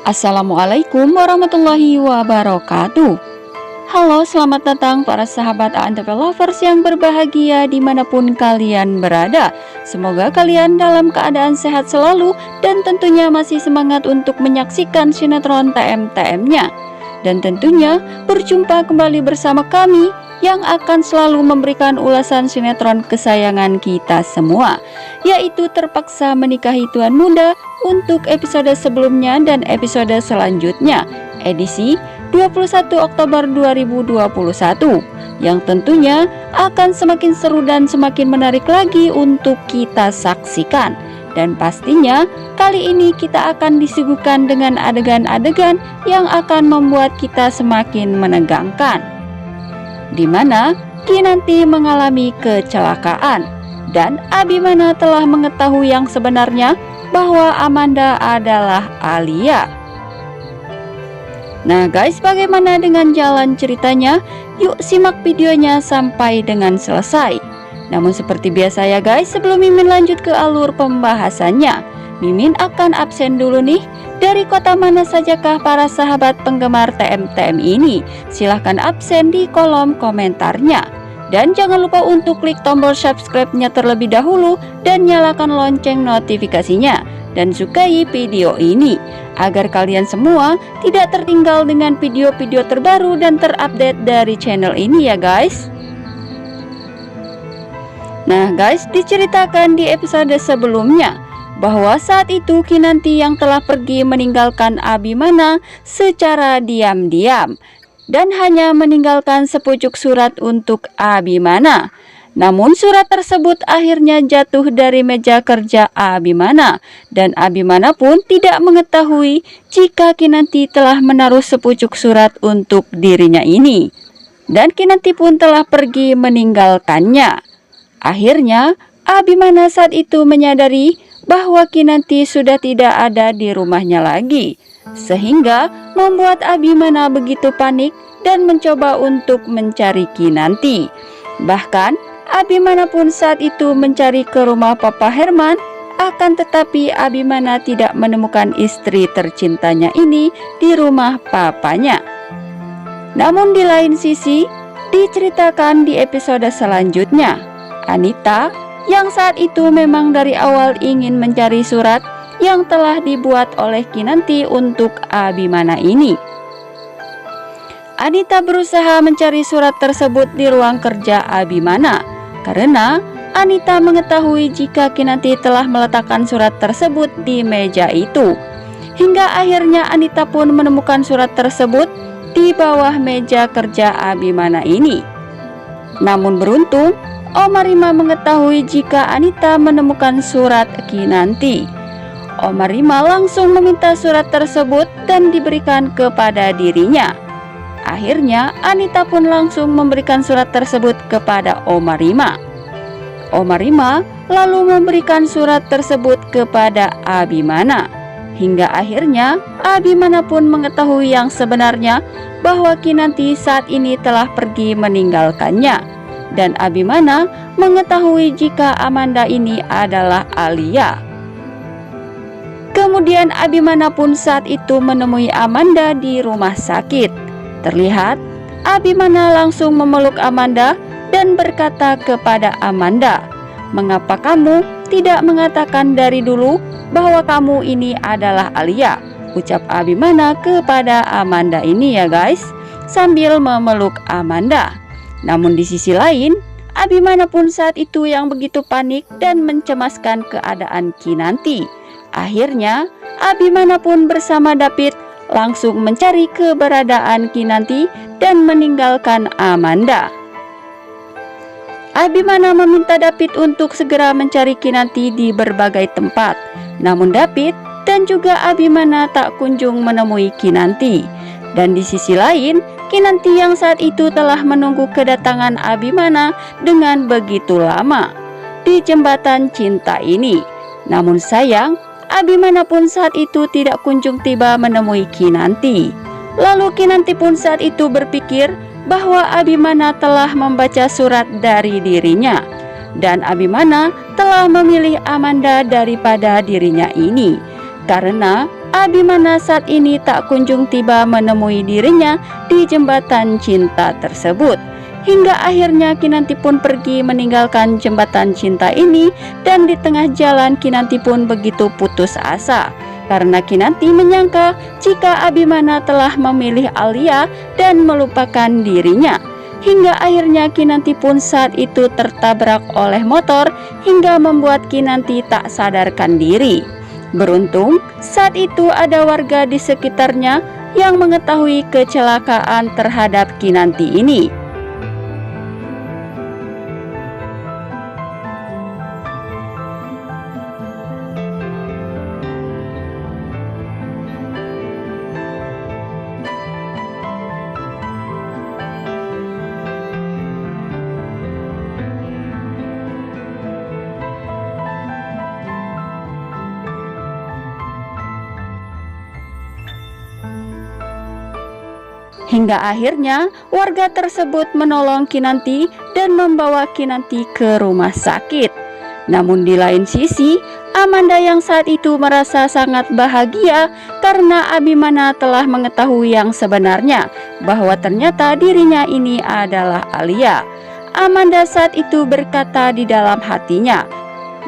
Assalamualaikum warahmatullahi wabarakatuh. Halo, selamat datang para sahabat ANTV Lovers yang berbahagia dimanapun kalian berada. Semoga kalian dalam keadaan sehat selalu dan tentunya masih semangat untuk menyaksikan sinetron TM-TM-nya. Dan tentunya berjumpa kembali bersama kami yang akan selalu memberikan ulasan sinetron kesayangan kita semua, yaitu Terpaksa Menikahi Tuan Muda untuk episode sebelumnya dan episode selanjutnya, edisi 21 Oktober 2021, yang tentunya akan semakin seru dan semakin menarik lagi untuk kita saksikan. Dan pastinya kali ini kita akan disuguhkan dengan adegan-adegan yang akan membuat kita semakin menegangkan, di mana Kinanti mengalami kecelakaan dan Abimana telah mengetahui yang sebenarnya bahwa Amanda adalah Alia. Nah guys, bagaimana dengan jalan ceritanya? Yuk simak videonya sampai dengan selesai. Namun seperti biasa ya guys, sebelum Mimin lanjut ke alur pembahasannya, Mimin akan absen dulu nih. Dari kota mana sajakah para sahabat penggemar TM-TM ini? Silahkan absen di kolom komentarnya. Dan jangan lupa untuk klik tombol subscribe-nya terlebih dahulu dan nyalakan lonceng notifikasinya. Dan sukai video ini agar kalian semua tidak tertinggal dengan video-video terbaru dan terupdate dari channel ini ya guys. Nah guys, diceritakan di episode sebelumnya bahwa saat itu Kinanti yang telah pergi meninggalkan Abimana secara diam-diam dan hanya meninggalkan sepucuk surat untuk Abimana. Namun surat tersebut akhirnya jatuh dari meja kerja Abimana dan Abimana pun tidak mengetahui jika Kinanti telah menaruh sepucuk surat untuk dirinya ini. Dan Kinanti pun telah pergi meninggalkannya. Akhirnya Abimana saat itu menyadari bahwa Kinanti sudah tidak ada di rumahnya lagi, sehingga membuat Abimana begitu panik dan mencoba untuk mencari Kinanti. Bahkan Abimana pun saat itu mencari ke rumah Papa Herman, akan tetapi Abimana tidak menemukan istri tercintanya ini di rumah papanya. Namun di lain sisi, diceritakan di episode selanjutnya, Anita yang saat itu memang dari awal ingin mencari surat yang telah dibuat oleh Kinanti untuk Abimana ini. Anita berusaha mencari surat tersebut di ruang kerja Abimana karena Anita mengetahui jika Kinanti telah meletakkan surat tersebut di meja itu. Hingga akhirnya Anita pun menemukan surat tersebut di bawah meja kerja Abimana ini. Namun beruntung, Oma Rima mengetahui jika Anita menemukan surat Kinanti. Oma Rima langsung meminta surat tersebut dan diberikan kepada dirinya. Akhirnya Anita pun langsung memberikan surat tersebut kepada Oma Rima. Oma Rima lalu memberikan surat tersebut kepada Abimana. Hingga akhirnya Abimana pun mengetahui yang sebenarnya bahwa Kinanti saat ini telah pergi meninggalkannya. Dan Abimana mengetahui jika Amanda ini adalah Alia. Kemudian Abimana pun saat itu menemui Amanda di rumah sakit. Terlihat Abimana langsung memeluk Amanda dan berkata kepada Amanda, "Mengapa kamu tidak mengatakan dari dulu bahwa kamu ini adalah Alia?" ucap Abimana kepada Amanda ini ya guys, sambil memeluk Amanda. Namun di sisi lain, Abimana pun saat itu yang begitu panik dan mencemaskan keadaan Kinanti. Akhirnya Abimana pun bersama David langsung mencari keberadaan Kinanti dan meninggalkan Amanda. Abimana meminta David untuk segera mencari Kinanti di berbagai tempat. Namun David dan juga Abimana tak kunjung menemui Kinanti. Dan di sisi lain, Kinanti yang saat itu telah menunggu kedatangan Abimana dengan begitu lama di jembatan cinta ini. Namun sayang, Abimana pun saat itu tidak kunjung tiba menemui Kinanti. Lalu Kinanti pun saat itu berpikir bahwa Abimana telah membaca surat dari dirinya. Dan Abimana telah memilih Amanda daripada dirinya ini. Karena Abimana saat ini tak kunjung tiba menemui dirinya di jembatan cinta tersebut. Hingga akhirnya Kinanti pun pergi meninggalkan jembatan cinta ini, dan di tengah jalan Kinanti pun begitu putus asa karena Kinanti menyangka jika Abimana telah memilih Alia dan melupakan dirinya. Hingga akhirnya Kinanti pun saat itu tertabrak oleh motor hingga membuat Kinanti tak sadarkan diri. Beruntung saat itu ada warga di sekitarnya yang mengetahui kecelakaan terhadap Kinanti ini. Hingga akhirnya warga tersebut menolong Kinanti dan membawa Kinanti ke rumah sakit. Namun di lain sisi, Amanda yang saat itu merasa sangat bahagia karena Abimana telah mengetahui yang sebenarnya, bahwa ternyata dirinya ini adalah Alia. Amanda saat itu berkata di dalam hatinya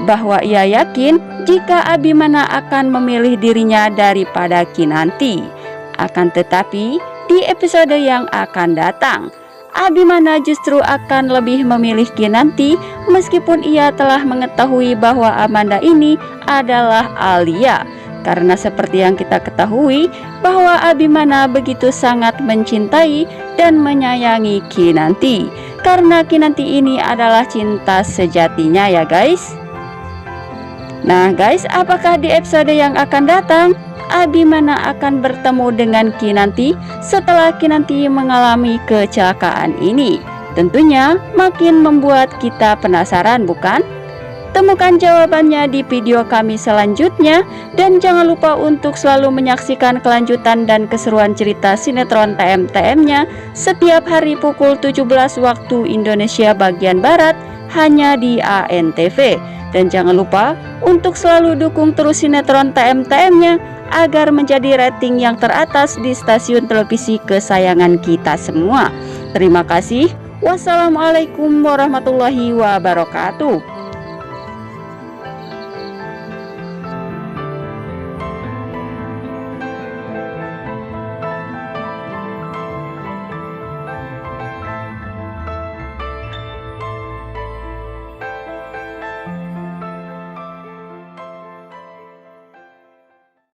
bahwa ia yakin jika Abimana akan memilih dirinya daripada Kinanti. Akan tetapi di episode yang akan datang, Abimana justru akan lebih memilih Kinanti meskipun ia telah mengetahui bahwa Amanda ini adalah Alia. Karena seperti yang kita ketahui bahwa Abimana begitu sangat mencintai dan menyayangi Kinanti, karena Kinanti ini adalah cinta sejatinya ya guys. Nah guys, apakah di episode yang akan datang Abimana akan bertemu dengan Kinanti setelah Kinanti mengalami kecelakaan ini? Tentunya makin membuat kita penasaran, bukan? Temukan jawabannya di video kami selanjutnya, dan jangan lupa untuk selalu menyaksikan kelanjutan dan keseruan cerita sinetron TM-TM-nya setiap hari pukul 17 waktu Indonesia bagian Barat hanya di ANTV. Dan jangan lupa untuk selalu dukung terus sinetron TM-TM-nya agar menjadi rating yang teratas di stasiun televisi kesayangan kita semua. Terima kasih. Wassalamualaikum warahmatullahi wabarakatuh.